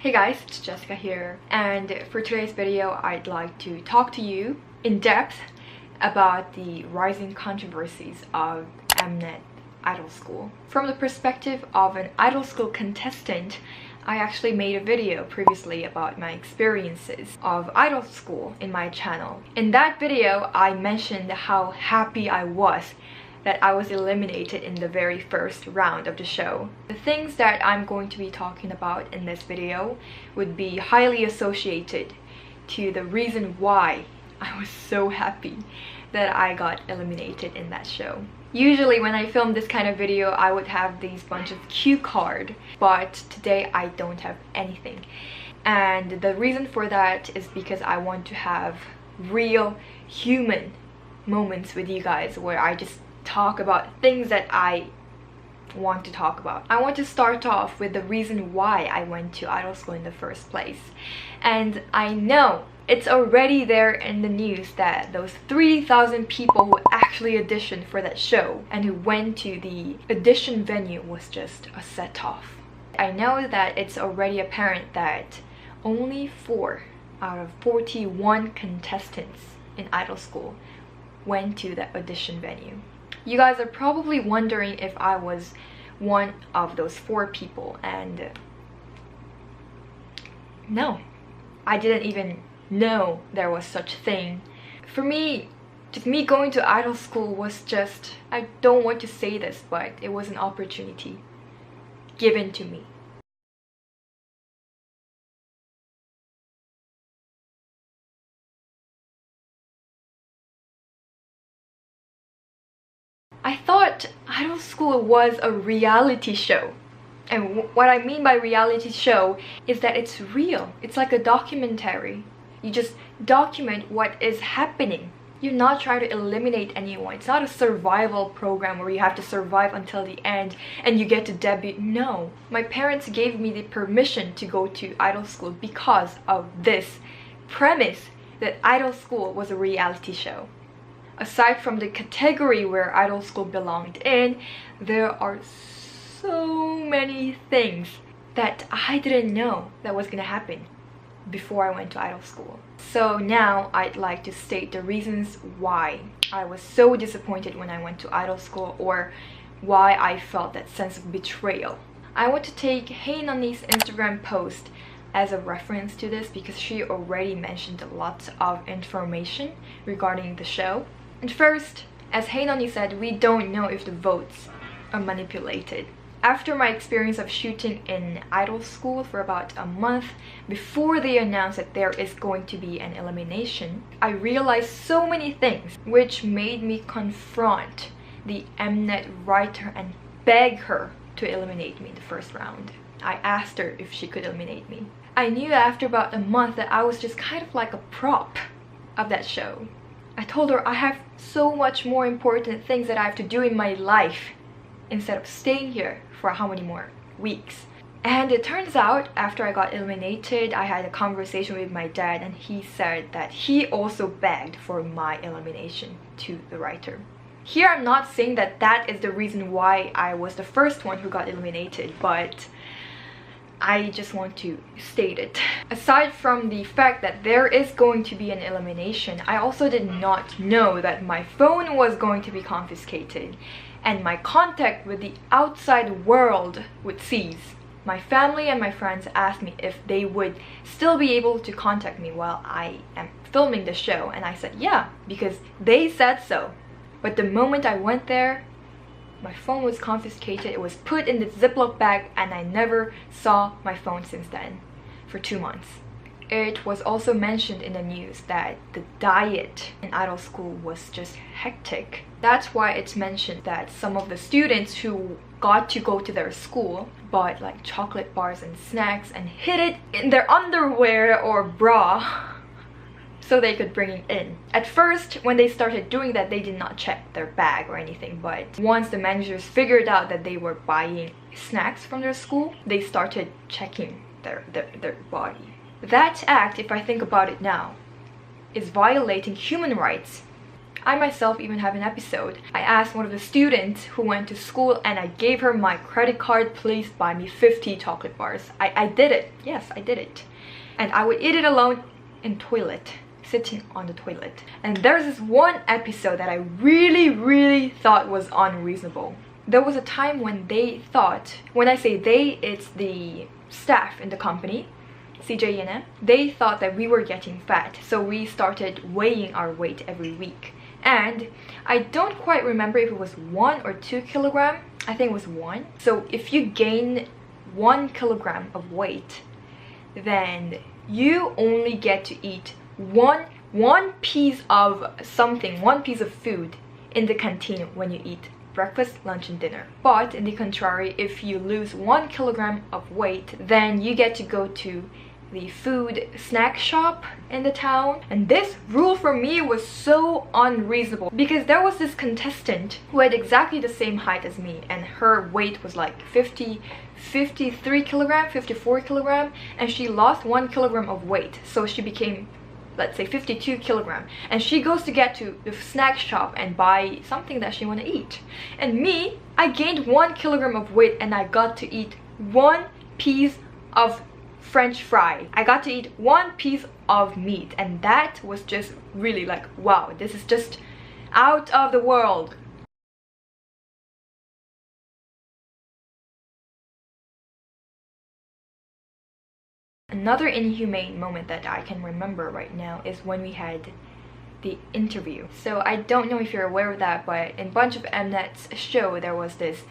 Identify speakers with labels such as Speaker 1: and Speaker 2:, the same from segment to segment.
Speaker 1: Hey guys, it's Jessica here, and for today's video I'd like to talk to you in depth about the rising controversies of Mnet Idol School. From the perspective of an idol school contestant, I actually made a video previously about my experiences of idol school in my channel. In that video, I mentioned how happy I was that I was eliminated in the very first round of the show. The things that I'm going to be talking about in this video would be highly associated to the reason why I was so happy that I got eliminated in that show. Usually when I film this kind of video, I would have these bunch of cue cards, but today I don't have anything. And the reason for that is because I want to have real human moments with you guys where I just talk about things that I want to talk about. I want to start off with the reason why I went to idol school in the first place. And I know it's already there in the news that those 3,000 people who actually auditioned for that show and who went to the audition venue was just a set-off. I know that it's already apparent that only 4 out of 41 contestants in idol school went to that audition venue. You guys are probably wondering if I was one of those 4 people, and no, I didn't even know there was such a thing. For me, just me going to idol school was just, I don't want to say this, but it was an opportunity given to me. I thought idol school was a reality show. And what I mean by reality show is that it's real. It's like a documentary. You just document what is happening. You're not trying to eliminate anyone. It's not a survival program where you have to survive until the end and you get to debut. No. My parents gave me the permission to go to idol school because of this premise that idol school was a reality show. Aside from the category where idol school belonged in, there are so many things that I didn't know that was gonna happen before I went to idol school. So now I'd like to state the reasons why I was so disappointed when I went to idol school, or why I felt that sense of betrayal. I want to take Hey Nani's Instagram post as a reference to this because she already mentioned a lot of information regarding the show. And first, as Hey Nani said, we don't know if the votes are manipulated. After my experience of shooting in idol school for about a month, before they announced that there is going to be an elimination, I realized so many things which made me confront the Mnet writer and beg her to eliminate me in the first round. I asked her if she could eliminate me. I knew after about a month that I was just kind of like a prop of that show. I told her I have so much more important things that I have to do in my life instead of staying here for how many more weeks. And it turns out after I got eliminated, I had a conversation with my dad and he said that he also begged for my elimination to the writer. Here I'm not saying that that is the reason why I was the first one who got eliminated, but I just want to state it. Aside from the fact that there is going to be an elimination, I also did not know that my phone was going to be confiscated and my contact with the outside world would cease. My family and my friends asked me if they would still be able to contact me while I am filming the show, and I said yeah, because they said so. But the moment I went there, my phone was confiscated, it was put in the Ziploc bag, and I never saw my phone since then, for 2 months. It was also mentioned in the news that the diet in idol school was just hectic. That's why it's mentioned that some of the students who got to go to their school bought like chocolate bars and snacks and hid it in their underwear or bra so they could bring it in. At first, when they started doing that, they did not check their bag or anything, but once the managers figured out that they were buying snacks from their school, they started checking their body. That act, if I think about it now, is violating human rights I myself even have an episode. I asked one of the students who went to school and I gave her my credit card, please buy me 50 chocolate bars. I did it. Yes, I did it. And I would eat it alone in toilet, sitting on the toilet. And there's this one episode that I really thought was unreasonable. There was a time when they thought, when I say they, it's the staff in the company, CJENM, they thought that we were getting fat, so we started weighing our weight every week. And I don't quite remember if it was 1 or 2 kilogram. I think it was 1. So if you gain 1 kilogram of weight, then you only get to eat one piece of something, one piece of food in the canteen when you eat breakfast, lunch and dinner. But in the contrary, if you lose 1 kilogram of weight, then you get to go to the food snack shop in the town. And this rule for me was so unreasonable because there was this contestant who had exactly the same height as me, and her weight was like 53 kilogram, 54 kilogram, and she lost 1 kilogram of weight, so she became, let's say, 52 kilogram, and she goes to get to the snack shop and buy something that she want to eat. And me, I gained 1 kilogram of weight and I got to eat 1 piece of French fry. I got to eat 1 piece of meat, and that was just really like, wow, this is just out of the world. Another inhumane moment that I can remember right now is when we had the interview. So I don't know if you're aware of that, but in a bunch of Mnet's show there was this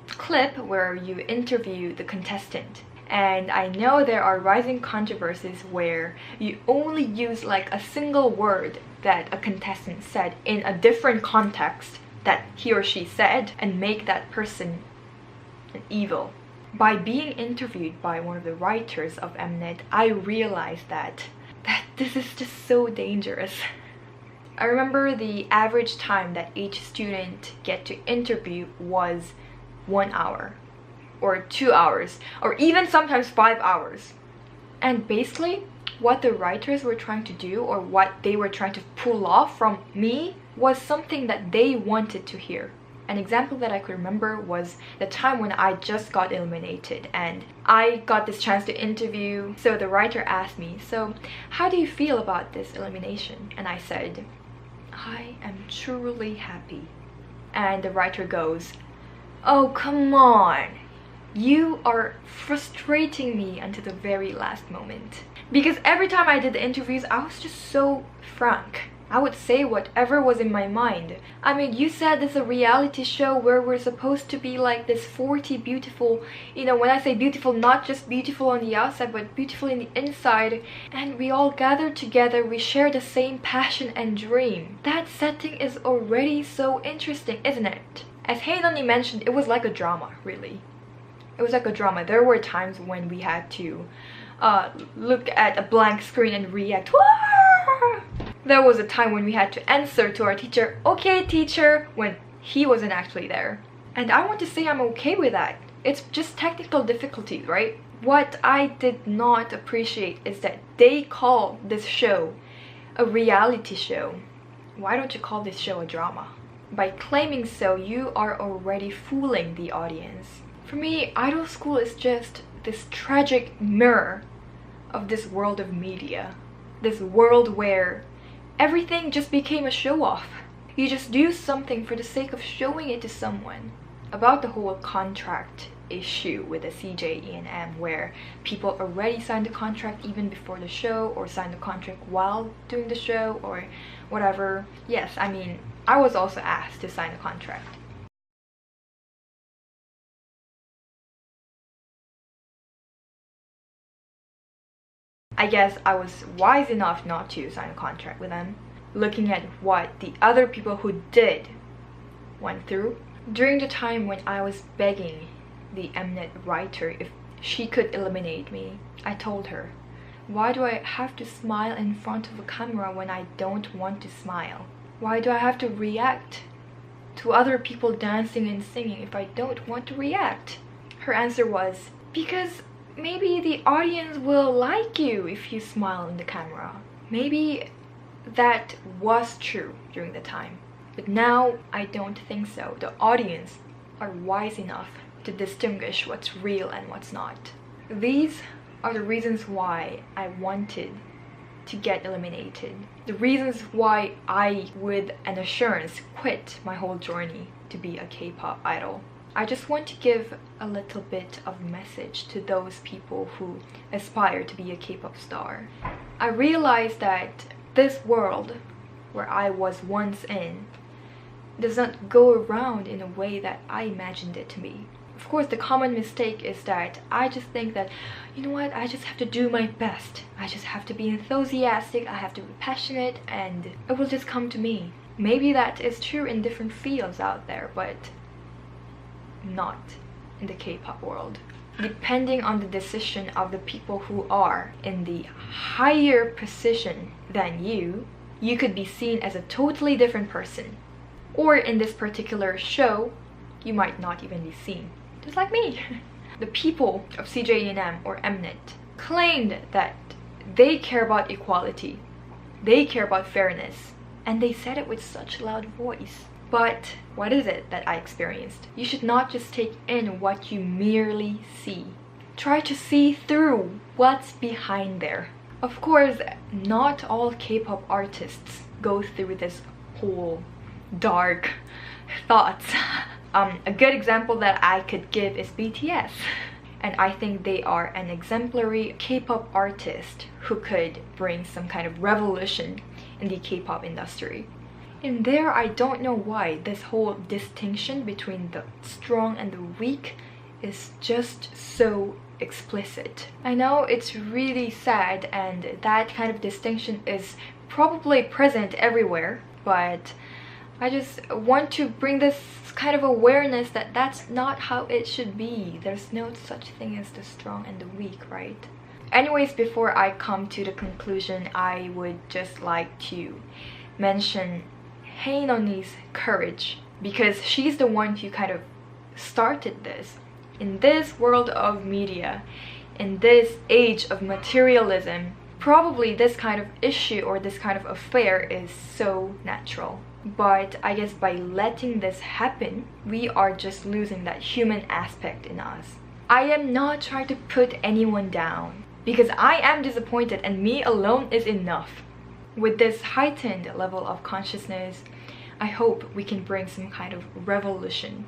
Speaker 1: clip where you interview the contestant. And I know there are rising controversies where you only use like a single word that a contestant said in a different context that he or she said and make that person an evil. By being interviewed by one of the writers of Mnet, I realized that this is just so dangerous. I remember the average time that each student get to interview was 1 hour. Or 2 hours, or even sometimes 5 hours. And basically, what the writers were trying to do, or what they were trying to pull off from me, was something that they wanted to hear. An example that I could remember was the time when I just got eliminated and I got this chance to interview. So the writer asked me, so how do you feel about this elimination? And I said, I am truly happy. And the writer goes, oh, come on. You are frustrating me until the very last moment. Because every time I did the interviews, I was just so frank. I would say whatever was in my mind. I mean, you said this is a reality show where we're supposed to be like this 40 beautiful, you know, when I say beautiful, not just beautiful on the outside, but beautiful in the inside. And we all gather together, we share the same passion and dream. That setting is already so interesting, isn't it? As Hainoni mentioned, it was like a drama, really. It was like a drama. There were times when we had to look at a blank screen and react. There was a time when we had to answer to our teacher, okay teacher, when he wasn't actually there. And I want to say I'm okay with that. It's just technical difficulties, right? What I did not appreciate is that they call this show a reality show. Why don't you call this show a drama? By claiming so, you are already fooling the audience. For me, idol school is just this tragic mirror of this world of media. This world where everything just became a show-off. You just do something for the sake of showing it to someone. About the whole contract issue with the CJENM, where people already signed the contract even before the show, or signed the contract while doing the show, or whatever. Yes, I mean, I was also asked to sign the contract. I guess I was wise enough not to sign a contract with them, looking at what the other people who did went through. During the time when I was begging the Mnet writer if she could eliminate me, I told her, why do I have to smile in front of a camera when I don't want to smile? Why do I have to react to other people dancing and singing if I don't want to react? Her answer was, because maybe the audience will like you if you smile in the camera. Maybe that was true during the time. But now I don't think so. The audience are wise enough to distinguish what's real and what's not. These are the reasons why I wanted to get eliminated. The reasons why I, with an assurance, quit my whole journey to be a K-pop idol. I just want to give a little bit of message to those people who aspire to be a K-pop star. I realized that this world where I was once in does not go around in a way that I imagined it to be. Of course, the common mistake is that I just think that, you know what, I just have to do my best. I just have to be enthusiastic, I have to be passionate, and it will just come to me. Maybe that is true in different fields out there, but not in the K-pop world. Depending on the decision of the people who are in the higher position than you, you could be seen as a totally different person. Or in this particular show, you might not even be seen. Just like me. The people of CJ&M or Mnet claimed that they care about equality, they care about fairness, and they said it with such loud voice. But what is it that I experienced? You should not just take in what you merely see. Try to see through what's behind there. Of course, not all K-pop artists go through this whole dark thoughts. A good example that I could give is BTS. And I think they are an exemplary K-pop artist who could bring some kind of revolution in the K-pop industry. In there, I don't know why this whole distinction between the strong and the weak is just so explicit. I know it's really sad and that kind of distinction is probably present everywhere, but I just want to bring this kind of awareness that that's not how it should be. There's no such thing as the strong and the weak, right? Anyways, before I come to the conclusion, I would just like to mention Hae Onni's courage, because she's the one who kind of started this. In this world of media, in this age of materialism, probably this kind of issue or this kind of affair is so natural. But I guess by letting this happen, we are just losing that human aspect in us. I am not trying to put anyone down, because I am disappointed and me alone is enough. With this heightened level of consciousness, I hope we can bring some kind of revolution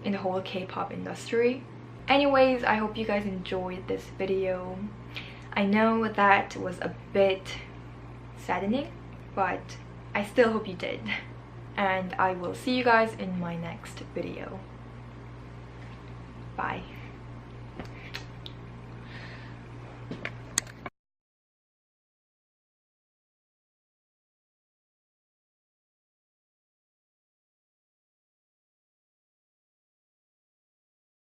Speaker 1: in the whole K-pop industry. Anyways, I hope you guys enjoyed this video. I know that was a bit saddening, but I still hope you did. And I will see you guys in my next video. Bye.